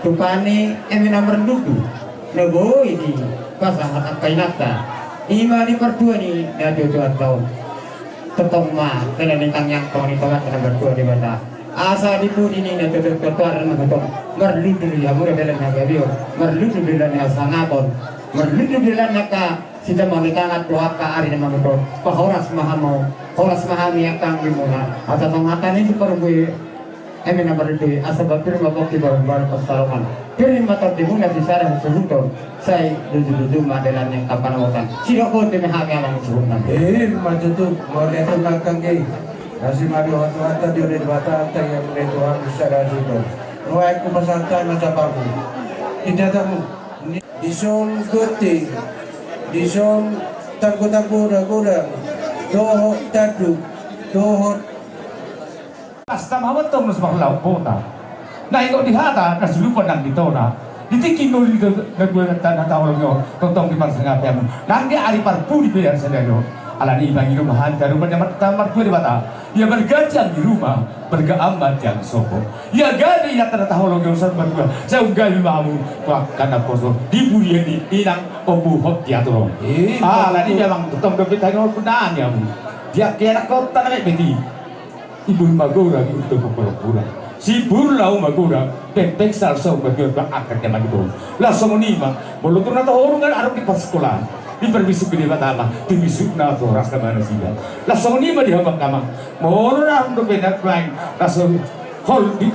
Tupani emina berdudu nebo ini pasangan kainata ima di berdua ni na jodoh atau tetoma kena nintang yang kau ni kawan kena berdua di bata asa di pun ini na jodoh ketuaran mengatong merludu ya murah dalam nagario merludu dalam asangapon merludu dalam naka sida manitangat doaka ari na mengatong pahoras mahamo horas mahami yang kang dimuna atau tongatan ini pergi emina berdudu asa bapir mabok di bawah pasalokan kirim mata timuna di sarah sehuton saya duduk madalan yang kapan otan sida ko teme hake amang suhutan maju tu mau lihat belakang ke kasih madu hatu di udah bata yang mulai Tuhan bisa dari itu nuai ku pesantai masa baru tidak tahu Disol goting, disol tago-tago-dago-dang, dohot daduk, dohot. Basta mawatong na sa mga laupota. Naingo di hata, nasulupan ng dito na. Ditikin mo dito, nagwagatan na tawag nyo, totong di parsangapya mo. Nangdi ari parpuri pilihan sa nyo. Ala ni ibang inumahan, karuman niya matamar ko di bata. Ia bergajang di rumah, bergaamat yang sopo. Ia gani yang tertahulong yang serba dua. Saya unggahi mamu, wakana poso. Dibuli ini inang obu hot teatro. Ala ni memang totong dompet tayo punaan ya mu. Dia kira kau tanah beti. Ibu magura itu pura-pura. Si burlau magura, pepek salsa bagian akan dia maju. Langsung ni mah, boleh tu nato orang kan aruk di pas sekolah. Di permisuk di pertama, dimisuk nato rasa manusia. Langsung ni mah dihambang kamang. Mohon orang tu benar lain. Langsung hol di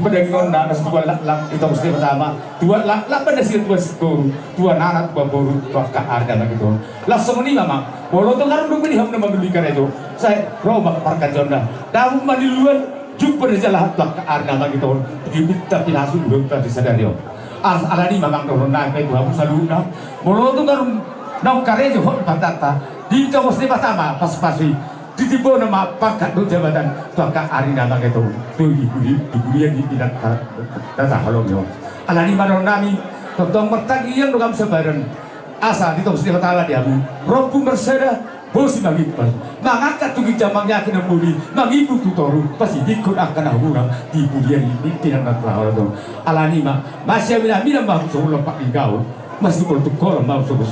pedagang nana dua lang itu mesti pertama. Dua lang pada sih dua sektor, dua nanak dua boru, dua kaar dan begitu. Langsung ni mah, boleh tu orang tu dihambang nama belikan itu. Saya robak parkan jonda. Dalam maniluan jumpa di jalan dua kaar nama gitu. Diminta pinasu belum tadi sadar yo. Alani memang dorong naik itu aku selalu nak. Boleh tu kan nak karya jo hot batata. Di jauh mesti pertama pas-pasi. Ditipu nama pakat tu jabatan dua kaar nama gitu. Tu dibuli di tidak tak halong yo. Alani mana nami tentang bertagi yang dokam sebaran. Asa di tong setiap tala dia mu. Rompu berseda. Bosi magipan, mangangkat tugi jamangnya kena mudi, mangibu tutoru, pasti ikut akan ahurang di budian ini tidak nak lawan dong. Alani mah masih bila mau seolah pak igau, masih perlu tukar mau seolah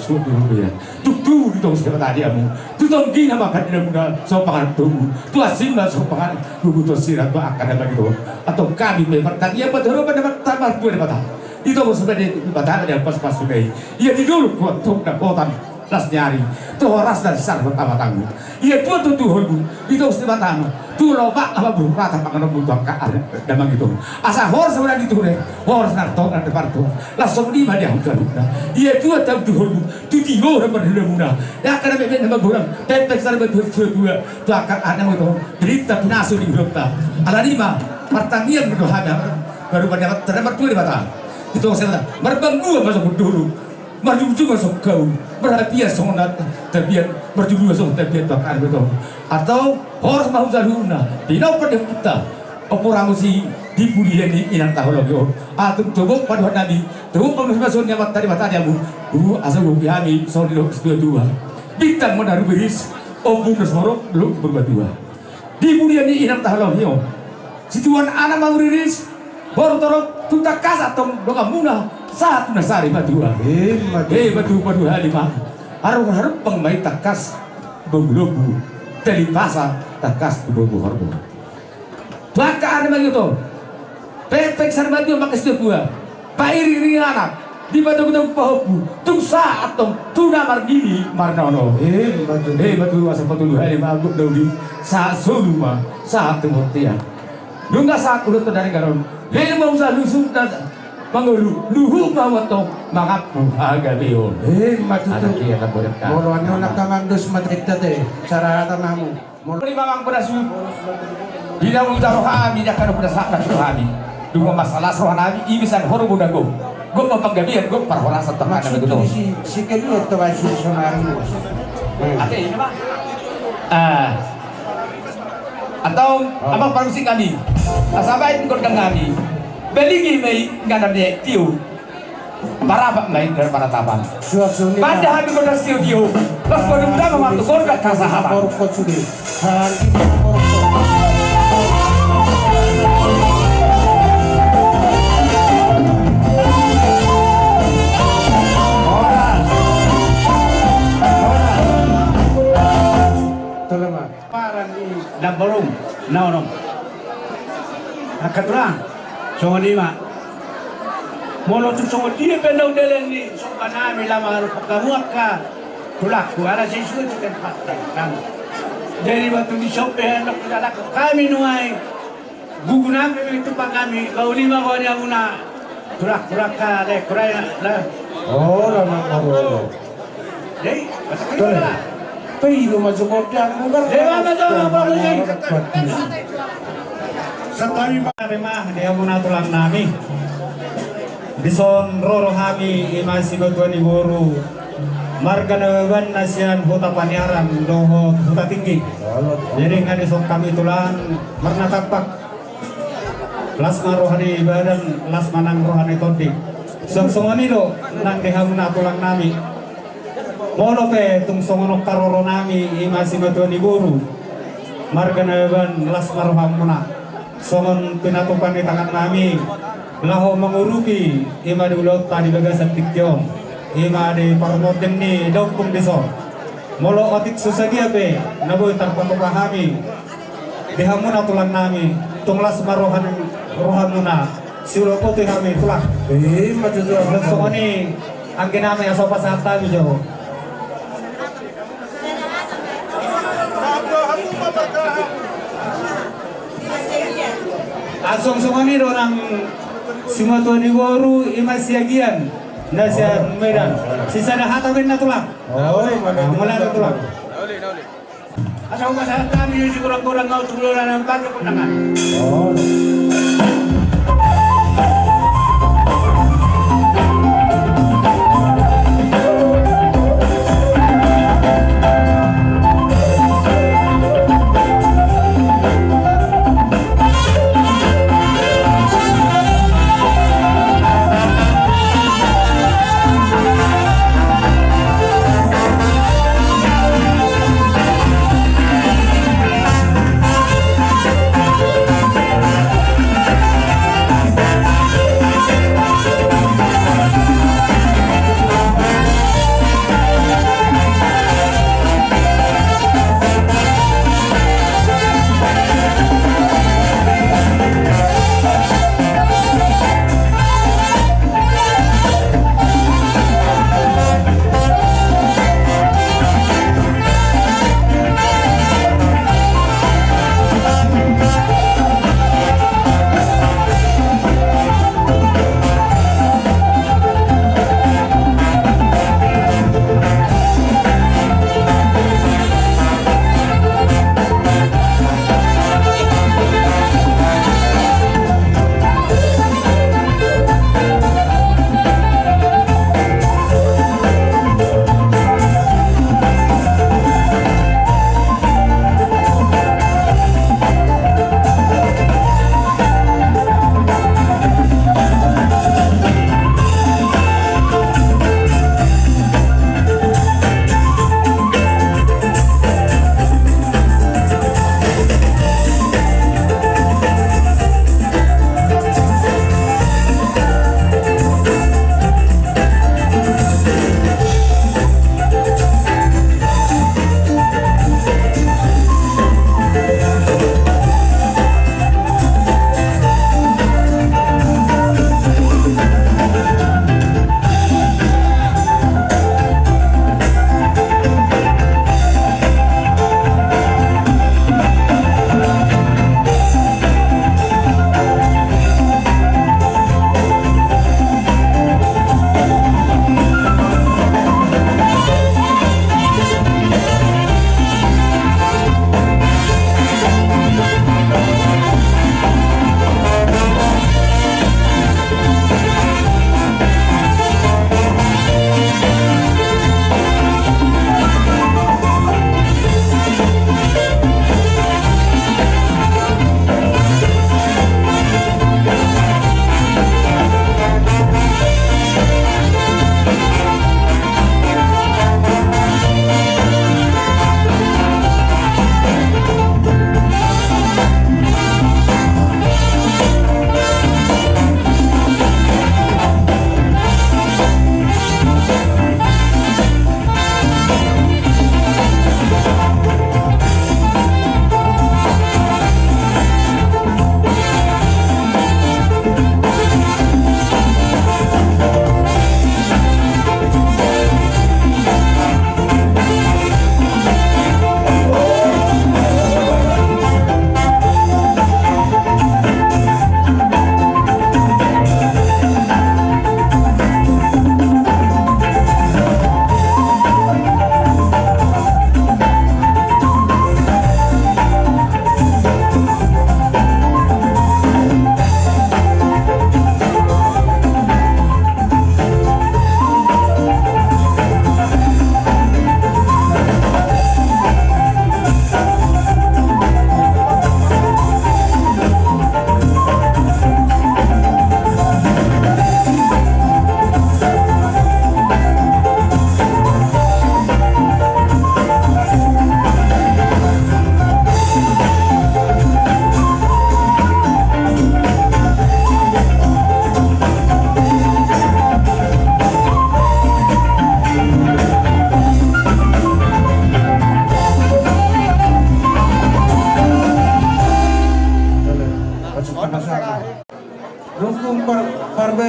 dia. Tutu di tong siapa tadi amu, tu tong gina makan dia muda sopangan tunggu, tu asin lah sopangan tunggu tu sirat tu akan ada begitu. Atau kami memang tadi apa terus pada tambah dua dapat. Itu sebenarnya pada ada pas-pas sungai. Ia di dulu kuat tuk dan potan. Ras nyari, tuh ras dan sar pertama tangguh. Iya tuh holbu, itu mesti pertama. Tuh loba apa bro, rata makan butuh kaar, damang gitu. Asa hor sebenarnya itu deh, hor narto dan depan tuh. Langsung di mana dia iya tuh tahu tuh holbu, tuh tigo orang berdua muda. Ya karena memang nama borang, tepek sar betul dua, tuh akan ada itu. Derita pinasu di berita. Ala lima, pertanian berdoa baru mendapat terdapat tuh di mata. Itu saya berbanggu masuk dulu. Maju juga sok kau berhati sonat terbiar berjumlah sok terbiar bahkan betul atau harus mau jaluna tidak pada kita orang si dibuli ini inang tahu lagi atau coba pada nabi coba pemirsa yang tadi mata dia bu asal bu kami so di dua bintang menaruh beris obu bersorok belum berberdua dibuli ini inang tahu lagi situan anak mau riris baru torok tutak kas atau doa munah saat nasari badua badu halimah harus pengmai takas berbulu dari pasar takas berbulu harbu baka ada begitu pepek sarbadu makas dua pak iri anak di badu pahobu tung saat tong tuna margini marnono badu asal betul halimah aku daudi saat suluma saat temutian nungga saat udah dari garon lele mau salusuk Pangulu, luhu mawato, mangapu agabio. Matutu. Moloanyo nakamandos matrikta te, cara tanamu. Muli mamang perasu. Bila utaro kami, dia akan berdasarkan kami. Dua masalah rohani, ibisan horo budago. Gue mempenggabian, gue perhorasan teman dengan itu. Si kedua tu baju sonari. Oke, ini pak. Atau apa parusi kami? Sampai ikut kami. Beligi mai ngana de tiu. Para pak mai dari para taban. Pada hari pada studio. Pas pada muda memang tukar kat kasahatan. Korkot sudah. Tolong parang ini. Dambarung, naonong. Akaturang. Songo lima. Molo tu songo dia pendau delen ni songo nami lama harus pakamuak ka. Kulak ku ada sesuatu kan fakta kan. Dari waktu di sope hendak kita kami nuai. Guguna itu pak kami. Kau lima kau ni amuna. Kulak ka le kurai lah. Oh lama kau. Jadi pasal kita. Pero masuk hotel mungkin. Dewa macam apa lagi? Sekali memang dia muna tulang nami. Bison roro hami imasi batuan iboru marga naban nasian huta paniaran doho huta tinggi. Jadi ngadi sok kami tulan marna tapak lasma rohani badan las manang rohani todik. Sok songoni do nang dehamuna tulang nami. Molo pe tung songonok karoro nami imasi batuan iboru marga naban lasma rohamuna. Songon pinatupan di tangan nami. Laho menguruki ima di ulot tadi bagasan tikyon ima di parmoten ni daupung deso molo otik susagi ape naboy tarpato pahami dihamuna tulang nami tunglas marohan rohanuna siulo putih kami tulang songoni angin nami asopa sata bijo asong songoni dorang semua tuan iworu imas siagian nasian medan sisa dah hata ben tulang mulai tulang asal masalah kami si kurang-kurang ngau turunan nampak kepunangan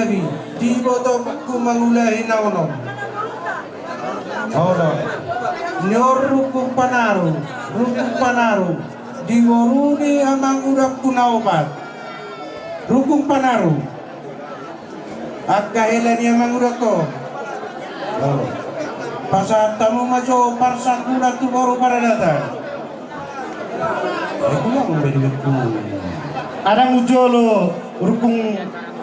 Nabi di boto ku mangulahi naunom. Ora. Nyor rukung panaru diworuni amang urap kunaopat. Rukung panaru. Akka helani amang urako. Oh. Pasal tamu majo parsan kuna tu baru para datang. Aku mau beli buku. Ada mujolo rukung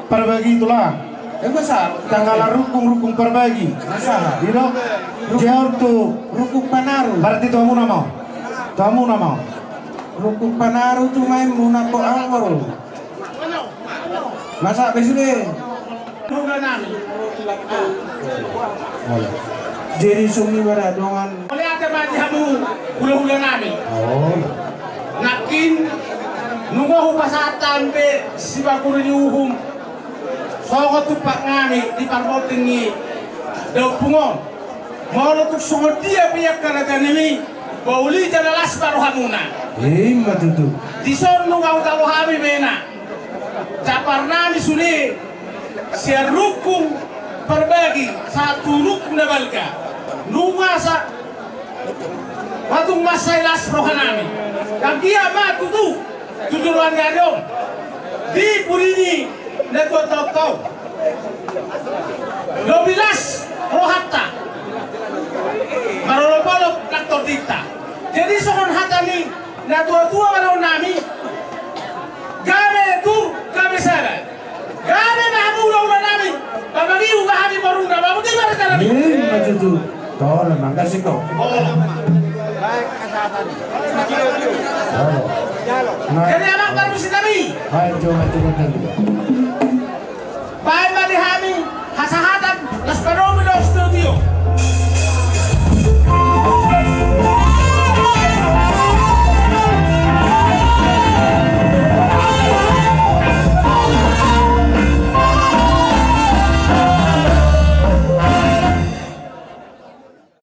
perbagi itulah. Masa tanggal rukung perbagi. Masa Dino jauh tu rukung panaru. Berarti kamu nama. Rukung panaru tu main muna ko angor. Masa besule. Nunggu nami. Jadi sumi baradongan. Oleh ada madihamu hula-hula nami. Oh. Nakin nunggu hupasatan be si bakuru ni uhum. Sogo tupak ngami di parmotingi daw pungon. Maulo tuk songo dia piyak karatan ini bauli jadalas baru hamuna. Matutu. Di son nunggu talo hami bena. Capar nami suni siar rukung perbagi satu rukun nabalga. Nunggu sa watung masailas rohanami. Kagia matutu tujuan garion di purini neto tau 12 rohatta marolopolop laktor dikta. Jadi sohon hatani na tua-tua walau nami gabe tu gabe sana gabe mahamu ulah nami babagi ubahami morunda babu di mana cara Matutu. Tolong makasih kok. Baik kesehatan. Jadi abang baru si kami. Hai, coba turun dulu.